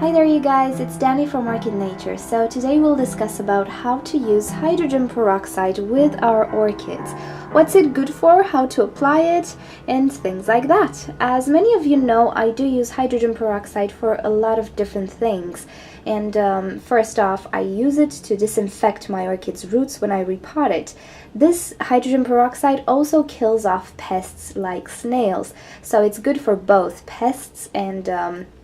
Hi there you guys, it's Danny from Orchid Nature. So today we'll discuss about how to use hydrogen peroxide with our orchids. What's it good for, how to apply it, and things like that. As many of you know, I do use hydrogen peroxide for a lot of different things. And first off, I use it to disinfect my orchid's roots when I repot it. This hydrogen peroxide also kills off pests like snails, so it's good for both pests and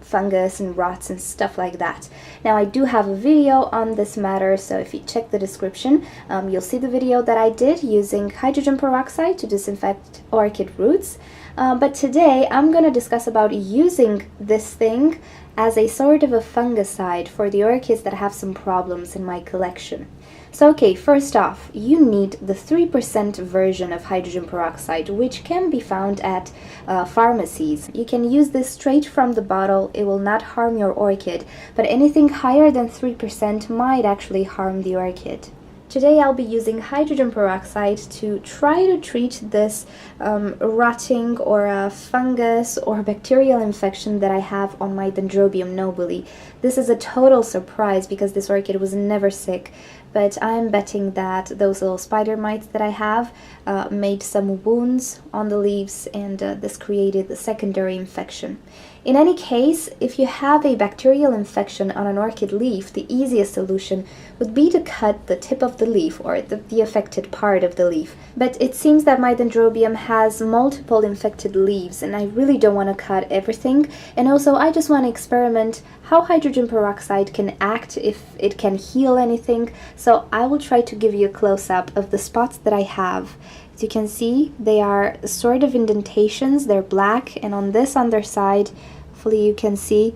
fungus and rots and stuff like that. Now I do have a video on this matter, so if you check the description, you'll see the video that I did using hydrogen peroxide to disinfect orchid roots. But today I'm going to discuss about using this thing as a sort of a fungicide for the orchids that have some problems in my collection. So okay, first off, you need the 3% version of hydrogen peroxide, which can be found at pharmacies. You can use this straight from the bottle, it will not harm your orchid, but anything higher than 3% might actually harm the orchid. Today I'll be using hydrogen peroxide to try to treat this rotting or fungus or bacterial infection that I have on my Dendrobium nobile. This is a total surprise because this orchid was never sick, but I'm betting that those little spider mites that I have made some wounds on the leaves, and this created the secondary infection. In any case, if you have a bacterial infection on an orchid leaf, the easiest solution would be to cut the tip of the leaf or the affected part of the leaf. But it seems that my Dendrobium has multiple infected leaves and I really don't want to cut everything. And also I just want to experiment how hydrogen peroxide can act, if it can heal anything. So I will try to give you a close-up of the spots that I have. As you can see, they are sort of indentations, they're black, and on this underside, hopefully you can see,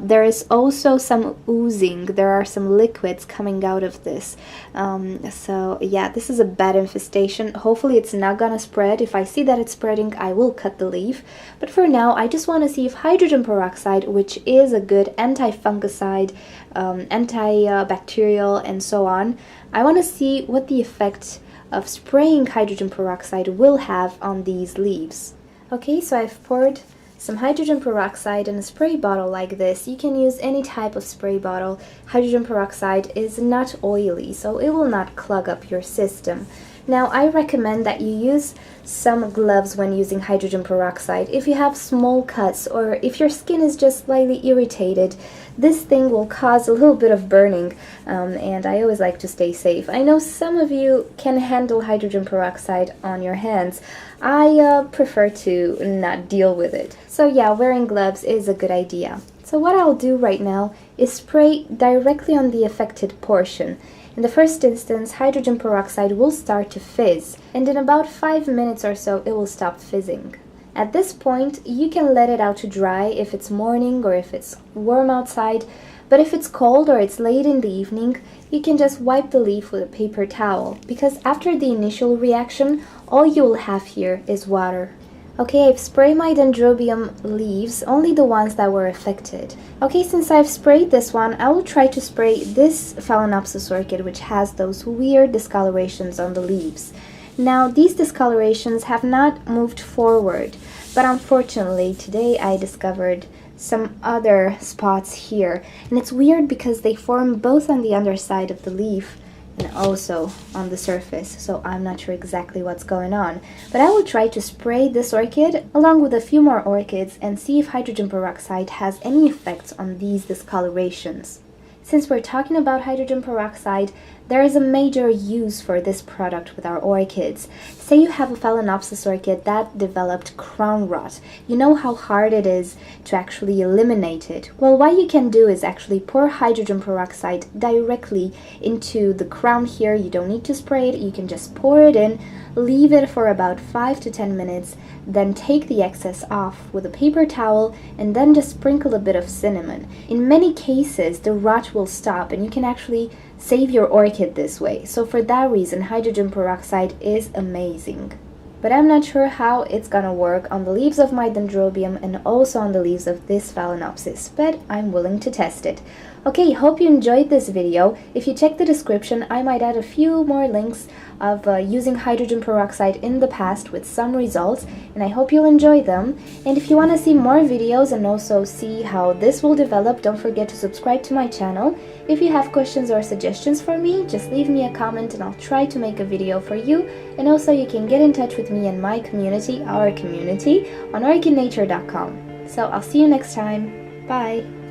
there is also some oozing. There are some liquids coming out of this. So yeah, this is a bad infestation. Hopefully it's not gonna spread. If I see that it's spreading, I will cut the leaf. But for now, I just want to see if hydrogen peroxide, which is a good anti-fungicide, antibacterial, and so on, I want to see what the effect of spraying hydrogen peroxide will have on these leaves. Okay, so I've poured some hydrogen peroxide in a spray bottle like this. You can use any type of spray bottle. Hydrogen peroxide is not oily, so it will not clog up your system. Now, I recommend that you use some gloves when using hydrogen peroxide. If you have small cuts or if your skin is just slightly irritated, this thing will cause a little bit of burning, and I always like to stay safe. I know some of you can handle hydrogen peroxide on your hands. I prefer to not deal with it. So yeah, wearing gloves is a good idea. So what I'll do right now is spray directly on the affected portion. In the first instance, hydrogen peroxide will start to fizz, and in about 5 minutes or so it will stop fizzing. At this point, you can let it out to dry if it's morning or if it's warm outside, but if it's cold or it's late in the evening, you can just wipe the leaf with a paper towel, because after the initial reaction, all you will have here is water. Okay, I've sprayed my Dendrobium leaves, only the ones that were affected. Okay, since I've sprayed this one, I will try to spray this Phalaenopsis orchid, which has those weird discolorations on the leaves. Now, these discolorations have not moved forward, but unfortunately, today I discovered some other spots here. And it's weird because they form both on the underside of the leaf and also on the surface, so I'm not sure exactly what's going on. But I will try to spray this orchid along with a few more orchids and see if hydrogen peroxide has any effects on these discolorations. Since we're talking about hydrogen peroxide, there is a major use for this product with our orchids. Say you have a Phalaenopsis orchid that developed crown rot. You know how hard it is to actually eliminate it. Well, what you can do is actually pour hydrogen peroxide directly into the crown here. You don't need to spray it, you can just pour it in, leave it for about 5 to 10 minutes, then take the excess off with a paper towel and then just sprinkle a bit of cinnamon. In many cases, the rot will stop and you can actually save your orchid this way. So for that reason, hydrogen peroxide is amazing. but I'm not sure how it's gonna work on the leaves of my dendrobium and also on the leaves of this phalaenopsis, but I'm willing to test it. Okay, hope you enjoyed this video. If you check the description, I might add a few more links of using hydrogen peroxide in the past with some results, and I hope you'll enjoy them. And if you want to see more videos and also see how this will develop, don't forget to subscribe to my channel. If you have questions or suggestions for me, just leave me a comment and I'll try to make a video for you. And also you can get in touch with me and my community, our community, on orchidnature.com. So I'll see you next time. Bye!